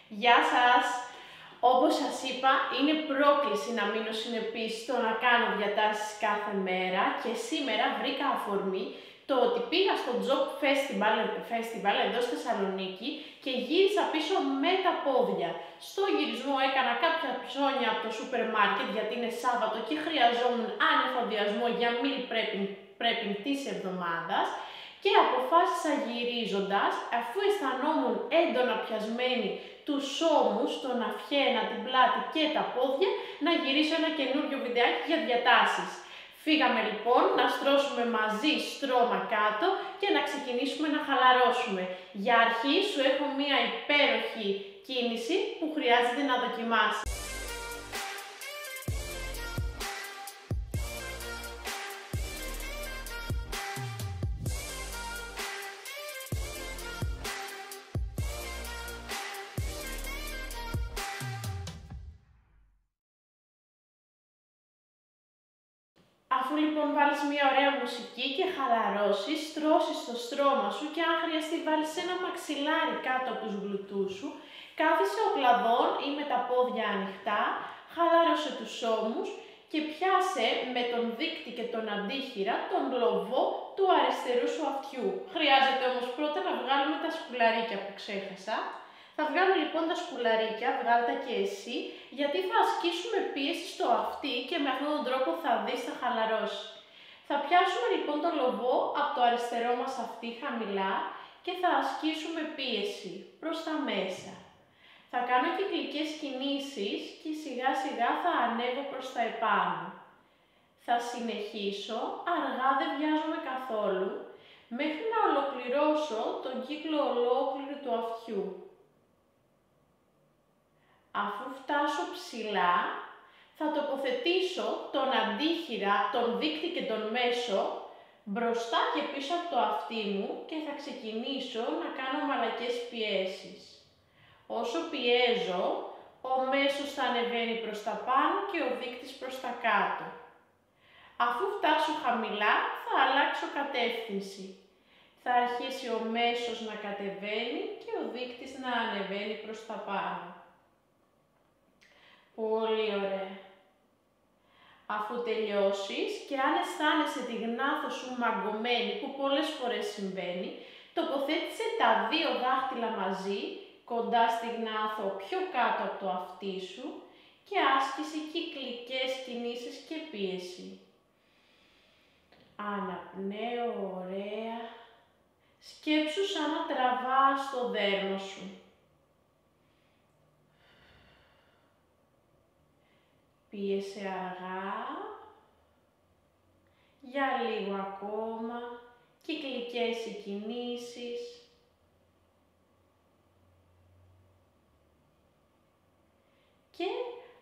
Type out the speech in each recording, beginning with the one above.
Γεια σας! Όπως σας είπα, είναι πρόκληση να μείνω συνεπής στο να κάνω διατάσεις κάθε μέρα και σήμερα βρήκα αφορμή το ότι πήγα στο Job Festival εδώ στη Θεσσαλονίκη και γύρισα πίσω με τα πόδια. Στο γυρισμό έκανα κάποια ψώνια από το σούπερ μάρκετ γιατί είναι Σάββατο και χρειαζόμουν ανεφοδιασμό για meal prepping της εβδομάδας και αποφάσισα γυρίζοντας, αφού αισθανόμουν έντονα πιασμένη τους ώμους, τον αυχένα, την πλάτη και τα πόδια, να γυρίσω ένα καινούριο βιντεάκι για διατάσεις. Φύγαμε λοιπόν να στρώσουμε μαζί στρώμα κάτω και να ξεκινήσουμε να χαλαρώσουμε. Για αρχή σου έχω μία υπέροχη κίνηση που χρειάζεται να δοκιμάσεις. Αφού λοιπόν βάλεις μια ωραία μουσική και χαλαρώσεις, στρώσεις το στρώμα σου και αν χρειαστεί βάλεις ένα μαξιλάρι κάτω από τους γλουτούς σου, κάθισε οκλαδόν ή με τα πόδια ανοιχτά, χαλάρωσε τους ώμους και πιάσε με τον δείκτη και τον αντίχειρα τον λοβό του αριστερού σου αυτιού. Χρειάζεται όμως πρώτα να βγάλουμε τα σκουλαρίκια που ξέχασα. Θα βγάλω λοιπόν τα σκουλαρίκια, βγάλ' τα και εσύ, γιατί θα ασκήσουμε πίεση στο αυτί και με αυτόν τον τρόπο θα δεις θα χαλαρώσει. Θα πιάσουμε λοιπόν το λοβό από το αριστερό μας αυτί χαμηλά και θα ασκήσουμε πίεση προς τα μέσα. Θα κάνω κυκλικές κινήσεις και σιγά σιγά θα ανέβω προς τα επάνω. Θα συνεχίσω, αργά δεν βιάζομαι καθόλου, μέχρι να ολοκληρώσω τον κύκλο ολόκληρου του αυτιού. Αφού φτάσω ψηλά, θα τοποθετήσω τον αντίχειρα, τον δείκτη και τον μέσο μπροστά και πίσω από το αυτί μου και θα ξεκινήσω να κάνω μαλακές πιέσεις. Όσο πιέζω, ο μέσος θα ανεβαίνει προς τα πάνω και ο δείκτης προς τα κάτω. Αφού φτάσω χαμηλά, θα αλλάξω κατεύθυνση. Θα αρχίσει ο μέσος να κατεβαίνει και ο δείκτης να ανεβαίνει προς τα πάνω. Πολύ ωραία. Αφού τελειώσεις και αν αισθάνεσαι τη γνάθο σου μαγκωμένη, που πολλές φορές συμβαίνει, τοποθέτησε τα δύο δάχτυλα μαζί, κοντά στη γνάθο πιο κάτω από το αυτί σου και άσκησε κυκλικές κινήσεις και πίεση. Αναπνέω ωραία. Σκέψου σαν να τραβάς το δέρμα σου. Πίεσε αργά, για λίγο ακόμα, κυκλικές οι κινήσεις. Και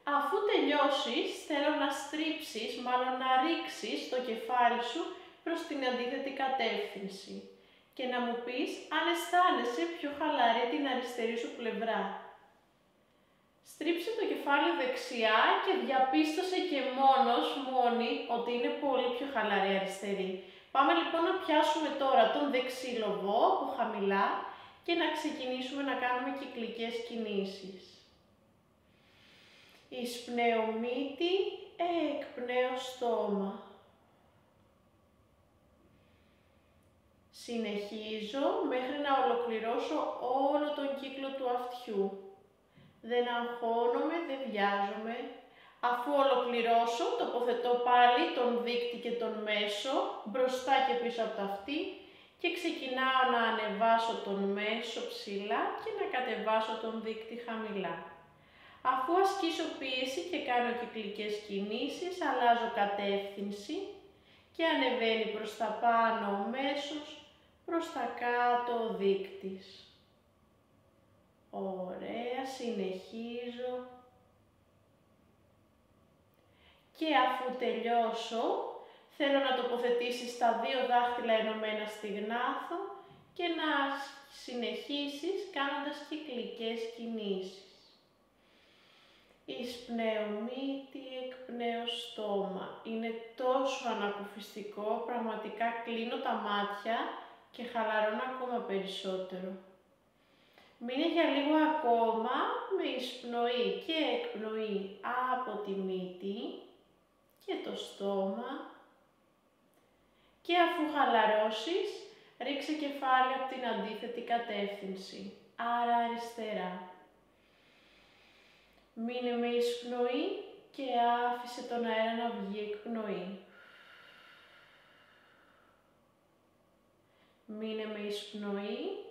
αφού τελειώσεις, θέλω να στρίψεις, μάλλον να ρίξεις το κεφάλι σου προς την αντίθετη κατεύθυνση και να μου πεις αν αισθάνεσαι πιο χαλαρή την αριστερή σου πλευρά. Στρίψε το κεφάλι δεξιά και διαπίστωσε και μόνη ότι είναι πολύ πιο χαλαρή αριστερή. Πάμε λοιπόν να πιάσουμε τώρα τον δεξί λοβό από χαμηλά και να ξεκινήσουμε να κάνουμε κυκλικές κινήσεις. Εισπνέω μύτη, εκπνέω στόμα. Συνεχίζω μέχρι να ολοκληρώσω όλο τον κύκλο του αυτιού. Δεν αγχώνομαι, δεν βιάζομαι. Αφού ολοκληρώσω, τοποθετώ πάλι τον δείκτη και τον μέσο μπροστά και πίσω από το αυτί και ξεκινάω να ανεβάσω τον μέσο ψηλά και να κατεβάσω τον δείκτη χαμηλά. Αφού ασκήσω πίεση και κάνω κυκλικές κινήσεις, αλλάζω κατεύθυνση και ανεβαίνει προς τα πάνω ο μέσος, προς τα κάτω ο δείκτης. Ωραία, συνεχίζω και αφού τελειώσω θέλω να τοποθετήσεις τα δύο δάχτυλα ενωμένα στη γνάθο και να συνεχίσεις κάνοντας κυκλικές κινήσεις. Εισπνέω μύτη, εκπνέω στόμα. Είναι τόσο ανακουφιστικό, πραγματικά κλείνω τα μάτια και χαλαρώνω ακόμα περισσότερο. Μείνε για λίγο ακόμα με εισπνοή και εκπνοή από τη μύτη και το στόμα και αφού χαλαρώσεις, ρίξε κεφάλι από την αντίθετη κατεύθυνση, άρα αριστερά. Μείνε με εισπνοή και άφησε τον αέρα να βγει εκπνοή. Μείνε με εισπνοή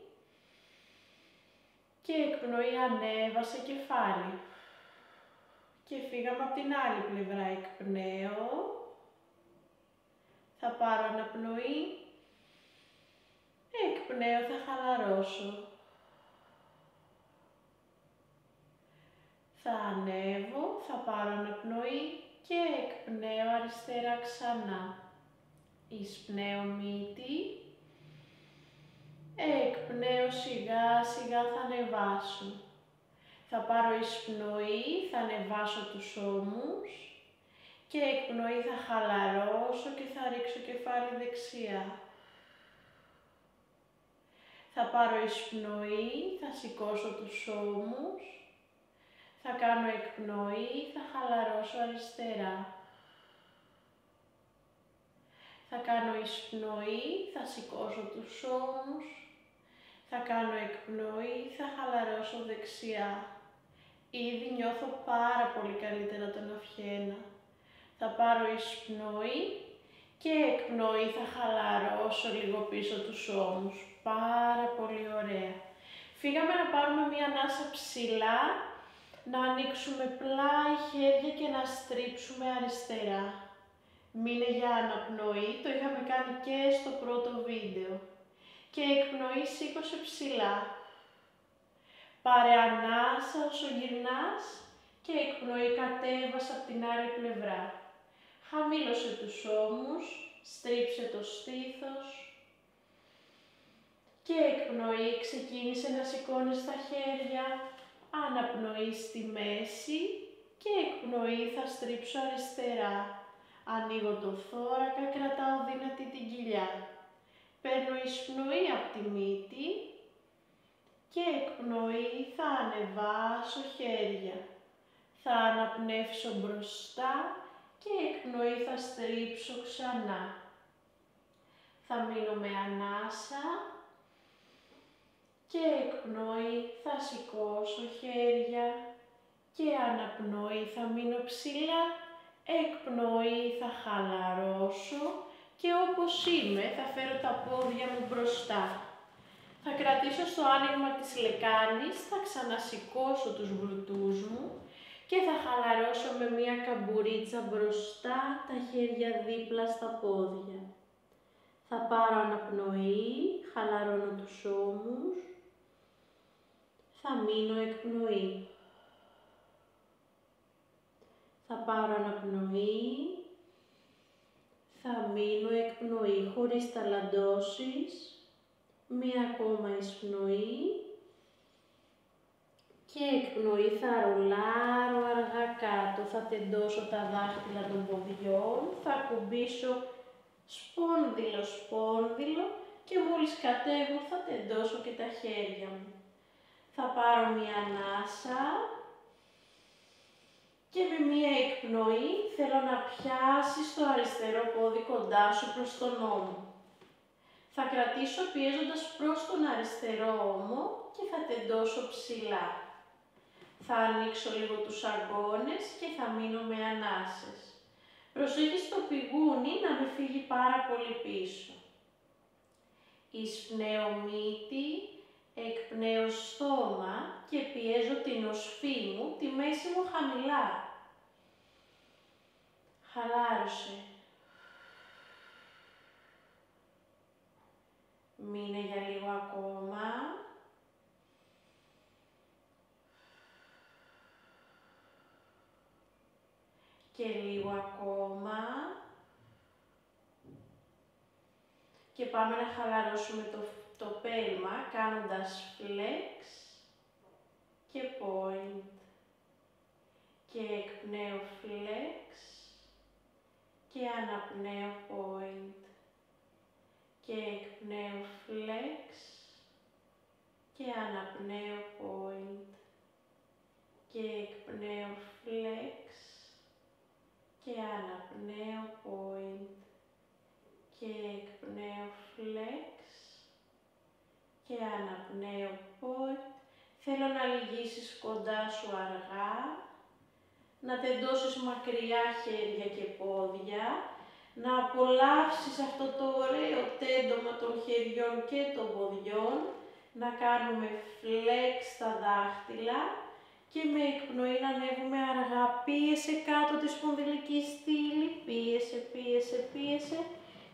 και εκπνοή ανέβασε κεφάλι. Και φύγαμε από την άλλη πλευρά, εκπνέω. Θα πάρω αναπνοή. Εκπνέω, θα χαλαρώσω. Θα ανέβω, θα πάρω αναπνοή και εκπνέω αριστερά ξανά. Εισπνέω μύτη. Εκπνέω σιγά σιγά, θα ανεβάσω. Θα πάρω εισπνοή, θα ανεβάσω τους ώμους και εκπνοή θα χαλαρώσω και θα ρίξω κεφάλι δεξιά. Θα πάρω εισπνοή, θα σηκώσω τους ώμους, θα κάνω εκπνοή, θα χαλαρώσω αριστερά. Θα κάνω εισπνοή, θα σηκώσω τους ώμους, θα κάνω εκπνοή, θα χαλαρώσω δεξιά. Ήδη νιώθω πάρα πολύ καλύτερα τον αυχένα. Θα πάρω εισπνοή και εκπνοή, θα χαλαρώσω λίγο πίσω τους ώμους. Πάρα πολύ ωραία. Φύγαμε να πάρουμε μία ανάσα ψηλά, να ανοίξουμε πλάι, χέρια και να στρίψουμε αριστερά. Μείνε για αναπνοή, το είχαμε κάνει και στο πρώτο βίντεο. Και εκπνοή σήκωσε ψηλά. Πάρε ανάσα όσο γυρνάς και εκπνοή κατέβασε από την άλλη πλευρά. Χαμήλωσε τους ώμους, στρίψε το στήθος και εκπνοή ξεκίνησε να σηκώνεις τα χέρια, αναπνοή στη μέση και εκπνοή θα στρίψω αριστερά. Ανοίγω το θώρακα, κρατάω δυνατή την κοιλιά. Παίρνω εισπνοή από τη μύτη και εκπνοή θα ανεβάσω χέρια. Θα αναπνεύσω μπροστά και εκπνοή θα στρίψω ξανά. Θα μείνω με ανάσα και εκπνοή θα σηκώσω χέρια και αναπνοή θα μείνω ψηλά, εκπνοή θα χαλαρώσω και όπως είμαι θα φέρω τα πόδια μου μπροστά. Θα κρατήσω στο άνοιγμα της λεκάνης, θα ξανασηκώσω τους γλουτούς μου και θα χαλαρώσω με μία καμπουρίτσα μπροστά, τα χέρια δίπλα στα πόδια. Θα πάρω αναπνοή, χαλαρώνω τους ώμους, θα μείνω εκπνοή. Θα πάρω αναπνοή, θα μείνω εκπνοή χωρίς ταλαντώσεις. Μία ακόμα εισπνοή και εκπνοή θα ρολάρω αργά κάτω. Θα τεντώσω τα δάχτυλα των ποδιών, θα ακουμπήσω σπόνδυλο και μόλις κατέβω θα τεντώσω και τα χέρια μου. Θα πάρω μία ανάσα και με μία εκπνοή θέλω να πιάσεις το αριστερό πόδι κοντά σου προς τον ώμο. Θα κρατήσω πιέζοντας προς τον αριστερό ώμο και θα τεντώσω ψηλά. Θα ανοίξω λίγο τους αγκώνες και θα μείνω με ανάσες. Προσέχει στο πηγούνι να μην φύγει πάρα πολύ πίσω. Εισπνέω μύτη, εκπνέω στόμα και πιέζω την οσφή μου, τη μέση μου χαμηλά. Χαλάρωσε. Μείνε για λίγο ακόμα. Και λίγο ακόμα. Και πάμε να χαλαρώσουμε το πέλμα κάνοντας flex και point. Και εκπνέω flex και αναπνέω point. Και εκπνέω flex και και αναπνέω point και εκπνέω flex και αναπνέω point και εκπνέω flex και αναπνέω point. Θέλω να λυγίσεις κοντά σου αργά, να τεντώσεις μακριά χέρια και πόδια, να απολαύσεις αυτό το ωραίο τέντωμα των χεριών και των ποδιών, να κάνουμε flex στα δάχτυλα και με εκπνοή να ανέβουμε αργά. Πίεσε κάτω τη σπονδυλική στήλη, πίεσε, πίεσε, πίεσε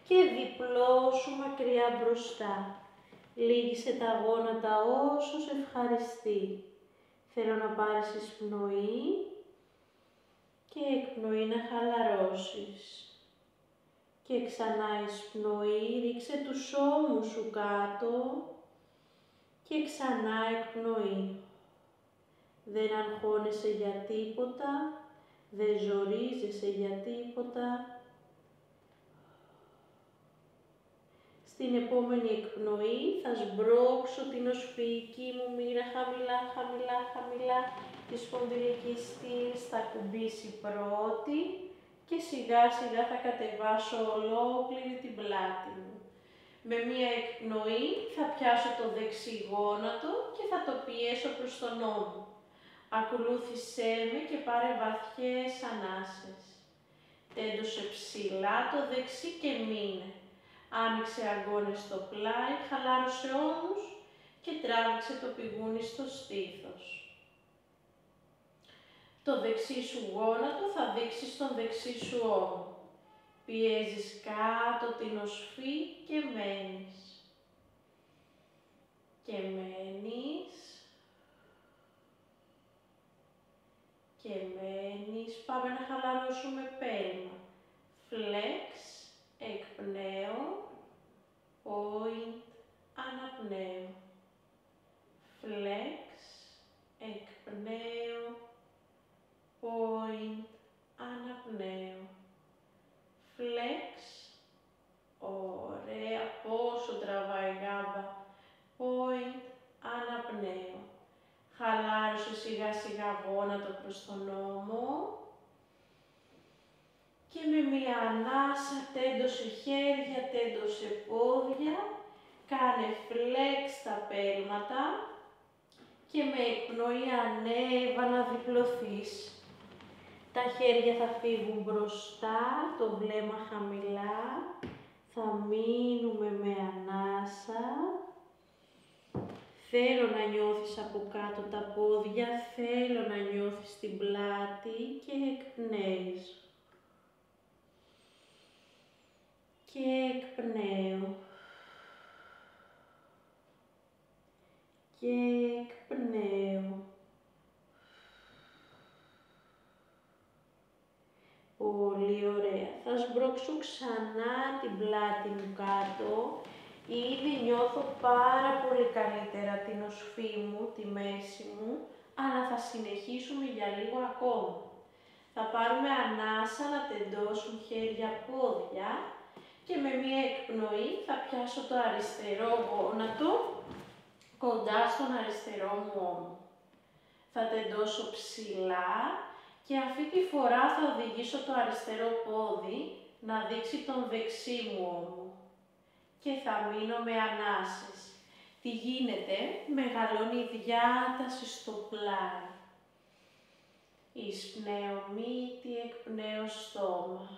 και διπλώσου μακριά μπροστά. Λύγησε τα γόνατα όσο σε ευχαριστεί. Θέλω να πάρεις εισπνοή και εκπνοή να χαλαρώσεις. Και ξανά εισπνοή, ρίξε τους ώμους σου κάτω και ξανά εκπνοή. Δεν αγχώνεσαι για τίποτα, δεν ζορίζεσαι για τίποτα. Στην επόμενη εκπνοή θα σμπρώξω την οσφυϊκή μου μοίρα χαμηλά, χαμηλά, χαμηλά. Τη σπονδυλική στήλη θα κουμπίσει πρώτη και σιγά σιγά θα κατεβάσω ολόκληρη την πλάτη μου. Με μία εκπνοή θα πιάσω το δεξί γόνατο και θα το πιέσω προς τον ώμο. Ακολούθησέ με και πάρε βαθιές ανάσες. Τέντωσε ψηλά το δεξί και μείνε. Άνοιξε αγκώνες στο πλάι, χαλάρωσε ώμους και τράβηξε το πηγούνι στο στήθος. Το δεξί σου γόνατο θα δείξει στον δεξί σου ώμο. Πιέζεις κάτω την οσφή και μένεις. Και μένεις. Και μένεις. Πάμε να χαλαρώσουμε πέλμα. Flex, εκπνέω, point, αναπνέω. Flex, εκπνέω, point, αναπνέω. Flex, ωραία, πόσο τραβάει γάμπα. Point, αναπνέω. Χαλάρωσε σιγά σιγά γόνατο προς τον ώμο. Και με μία ανάσα τέντωσε χέρια, τέντωσε πόδια. Κάνε flex στα πέλματα. Και με εκπνοή ανέβα να διπλωθείς. Τα χέρια θα φύγουν μπροστά, το βλέμμα χαμηλά. Θα μείνουμε με ανάσα. Θέλω να νιώθεις από κάτω τα πόδια, θέλω να νιώθεις την πλάτη και εκπνέεις. Και εκπνέω. Και εκπνέω. Πολύ ωραία. Θα σμπρώξω ξανά την πλάτη μου κάτω. Ήδη νιώθω πάρα πολύ καλύτερα την οσφή μου, τη μέση μου, αλλά θα συνεχίσουμε για λίγο ακόμα. Θα πάρουμε ανάσα να τεντώσουν χέρια, πόδια και με μία εκπνοή θα πιάσω το αριστερό γόνατο κοντά στον αριστερό μου ώμο. Θα τεντώσω ψηλά και αυτή τη φορά θα οδηγήσω το αριστερό πόδι να δείξει τον δεξί μου ώμο. Και θα μείνω με ανάσες. Τι γίνεται, μεγαλώνει η διάταση στο πλάι. Εισπνέω μύτη, εκπνέω στόμα.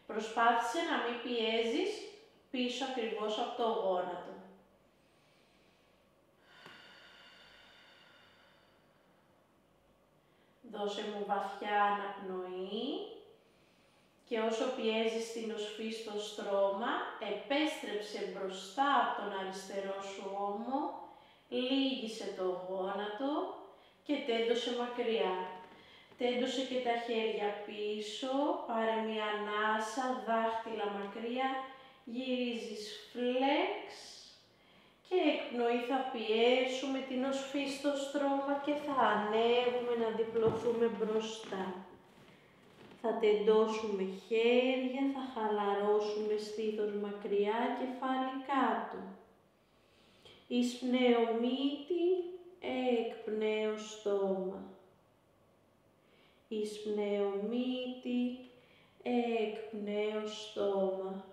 Προσπάθησε να μην πιέζεις πίσω ακριβώς από το γόνατο. Δώσε μου βαθιά αναπνοή. Και όσο πιέζεις την οσφή στο στρώμα, επέστρεψε μπροστά από τον αριστερό σου ώμο, λύγησε το γόνατο και τέντωσε μακριά. Τέντωσε και τα χέρια πίσω, πάρε μια ανάσα, δάχτυλα μακριά, γυρίζεις flex και εκπνοή θα πιέσουμε την οσφή στο στρώμα και θα ανέβουμε να διπλωθούμε μπροστά. Θα τεντώσουμε χέρια, θα χαλαρώσουμε στήθος μακριά, κεφάλι κάτω. Εισπνέω μύτη, εκπνέω στόμα. Εισπνέω μύτη, εκπνέω στόμα.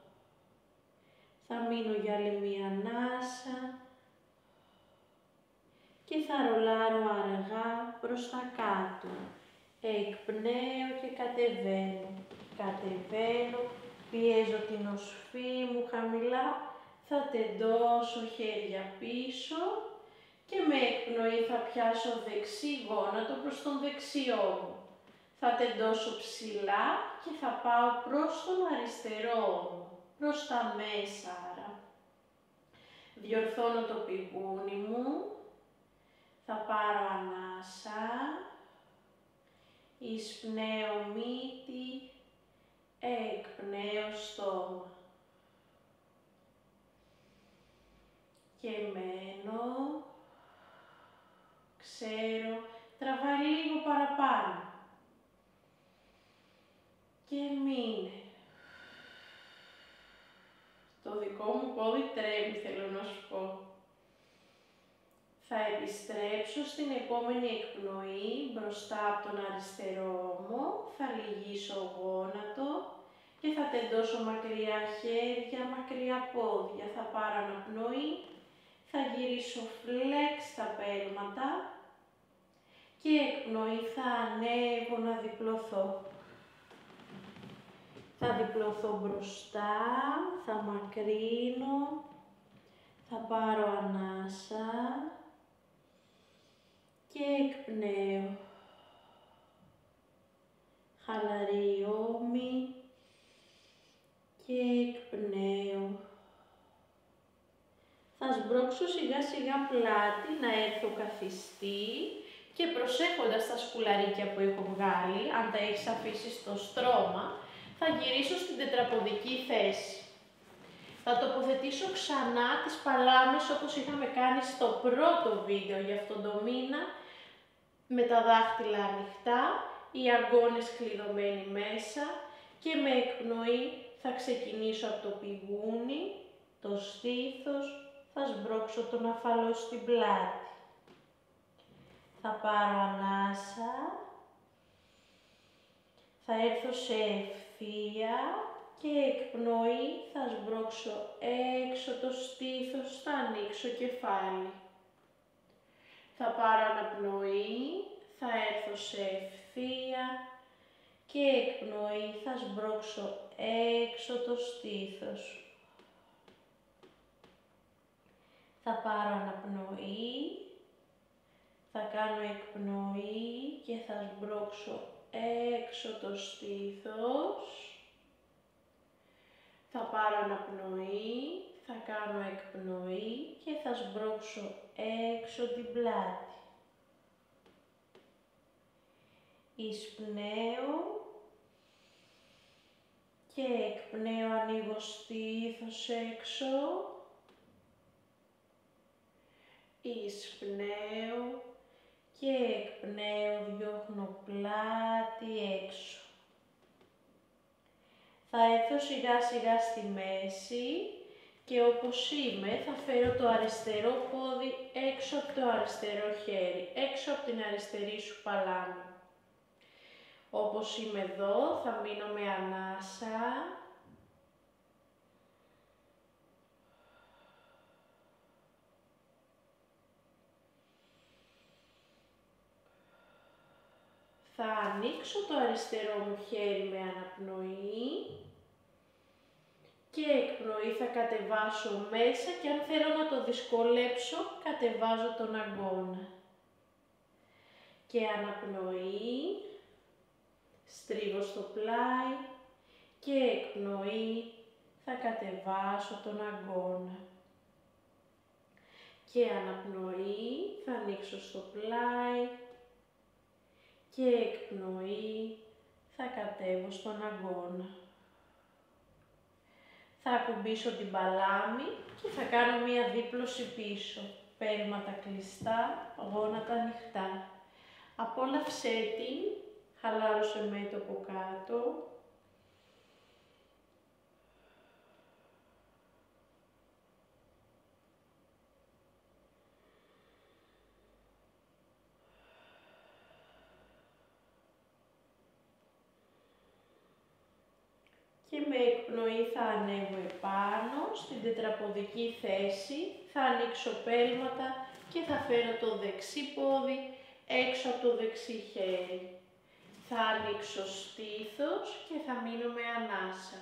Θα μείνω για άλλη μία ανάσα και θα ρολάρω αργά προς τα κάτω. Εκπνέω και κατεβαίνω. Κατεβαίνω, πιέζω την οσφή μου χαμηλά, θα τεντώσω χέρια πίσω και με εκπνοή θα πιάσω δεξί γόνατο προς τον δεξιό μου. Θα τεντώσω ψηλά και θα πάω προς τον αριστερό μου, προς τα μέσα άρα. Διορθώνω το πηγούνι μου, θα πάρω ανάσα, εισπνέω μύτη, εκπνέω στόμα. Και μένω, ξέρω, τραβάει λίγο παραπάνω. Και μείνε. Το δικό μου πόδι τρέμει, θέλω να σου πω. Θα επιστρέψω στην επόμενη εκπνοή μπροστά από τον αριστερό μου, θα λυγίσω γόνατο και θα τεντώσω μακριά χέρια, μακριά πόδια. Θα πάρω αναπνοή, θα γυρίσω φλεξ τα πέλματα και εκπνοή θα ανέβω να διπλωθώ. Θα διπλωθώ μπροστά, θα μακρύνω, θα πάρω ανάσα και εκπνέω. Χαλαρή ώμη και εκπνέω. Θα σμπρώξω σιγά σιγά πλάτη να έρθω καθιστή και προσέχοντας τα σκουλαρίκια που έχω βγάλει, αν τα έχεις αφήσει στο στρώμα, θα γυρίσω στην τετραποδική θέση. Θα τοποθετήσω ξανά τις παλάμες όπως είχαμε κάνει στο πρώτο βίντεο για αυτόν τον μήνα, με τα δάχτυλα ανοιχτά, οι αγκώνες κλειδωμένοι μέσα και με εκπνοή θα ξεκινήσω από το πηγούνι, το στήθος, θα σμπρώξω τον αφαλό στην πλάτη. Θα πάρω ανάσα, θα έρθω σε ευθεία και εκπνοή θα σμπρώξω έξω το στήθος, θα ανοίξω κεφάλι. Θα πάρω αναπνοή, θα έρθω σε ευθεία και εκπνοή θα σμπρώξω έξω το στήθος. Θα πάρω αναπνοή, θα κάνω εκπνοή και θα σμπρώξω έξω το στήθος. Θα πάρω αναπνοή, θα κάνω εκπνοή και θα σμπρώξω έξω την πλάτη. Εισπνέω και εκπνέω, ανοίγω στήθος έξω. Εισπνέω και εκπνέω, διώχνω πλάτη έξω. Θα έρθω σιγά σιγά στη μέση και όπως είμαι θα φέρω το αριστερό πόδι έξω από το αριστερό χέρι, έξω από την αριστερή σου παλάμη. Όπως είμαι εδώ θα μείνω με ανάσα. Θα ανοίξω το αριστερό μου χέρι με αναπνοή και εκπνοή θα κατεβάσω μέσα και αν θέλω να το δυσκολέψω, κατεβάζω τον αγκώνα. Και αναπνοή, στρίβω στο πλάι και εκπνοή θα κατεβάσω τον αγκώνα. Και αναπνοή θα ανοίξω στο πλάι και εκπνοή θα κατέβω στον αγκώνα. Θα ακουμπήσω την παλάμη και θα κάνω μία δίπλωση πίσω. Πέλματα κλειστά, γόνατα ανοιχτά. Απόλαυσέ την, χαλάρωσε μέτωπο κάτω. με εκπνοή θα ανέβω επάνω στην τετραποδική θέση, θα ανοίξω πέλματα και θα φέρω το δεξί πόδι έξω από το δεξί χέρι. Θα ανοίξω στήθος και θα μείνω με ανάσα.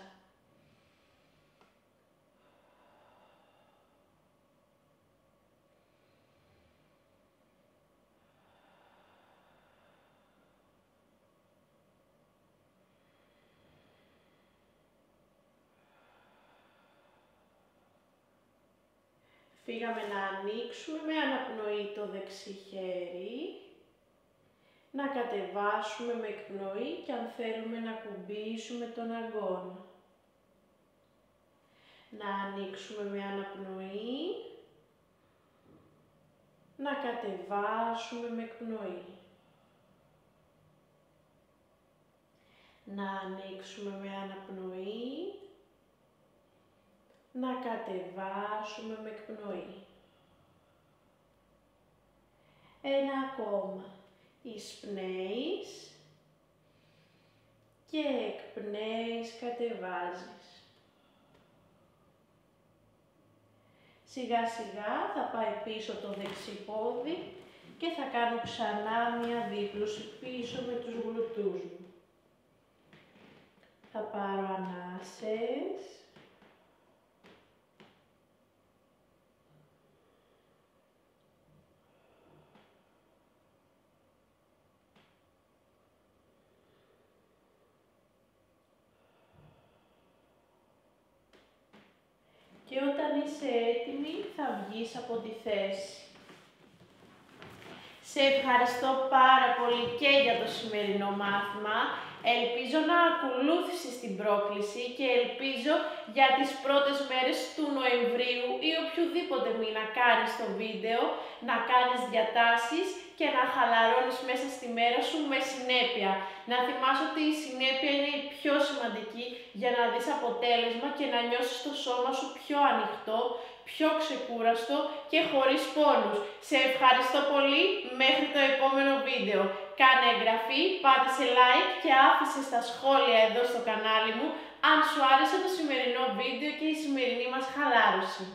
Φύγαμε να ανοίξουμε με αναπνοή το δεξί χέρι, να κατεβάσουμε με εκπνοή και αν θέλουμε να κουμπίσουμε τον αγκώνα. Να ανοίξουμε με αναπνοή, να κατεβάσουμε με εκπνοή. Να ανοίξουμε με αναπνοή, να κατεβάσουμε με εκπνοή. Ένα ακόμα. Εισπνέεις και εκπνέεις, κατεβάζεις. Σιγά σιγά θα πάει πίσω το δεξί πόδι και θα κάνω ξανά μια δίπλωση πίσω με τους γλουτούς μου. Θα πάρω ανάσες. Και όταν είσαι έτοιμη θα βγεις από τη θέση. Σε ευχαριστώ πάρα πολύ και για το σημερινό μάθημα. Ελπίζω να ακολούθησες την πρόκληση και ελπίζω για τις πρώτες μέρες του Νοεμβρίου ή οποιοδήποτε μήνα κάνεις το βίντεο να κάνεις διατάσεις και να χαλαρώνεις μέσα στη μέρα σου με συνέπεια. Να θυμάσαι ότι η συνέπεια είναι η πιο σημαντική για να δεις αποτέλεσμα και να νιώσεις το σώμα σου πιο ανοιχτό, πιο ξεκούραστο και χωρίς πόνους. Σε ευχαριστώ πολύ, μέχρι το επόμενο βίντεο. Κάνε εγγραφή, πάτησε like και άφησε στα σχόλια εδώ στο κανάλι μου αν σου άρεσε το σημερινό βίντεο και η σημερινή μας χαλάρωση.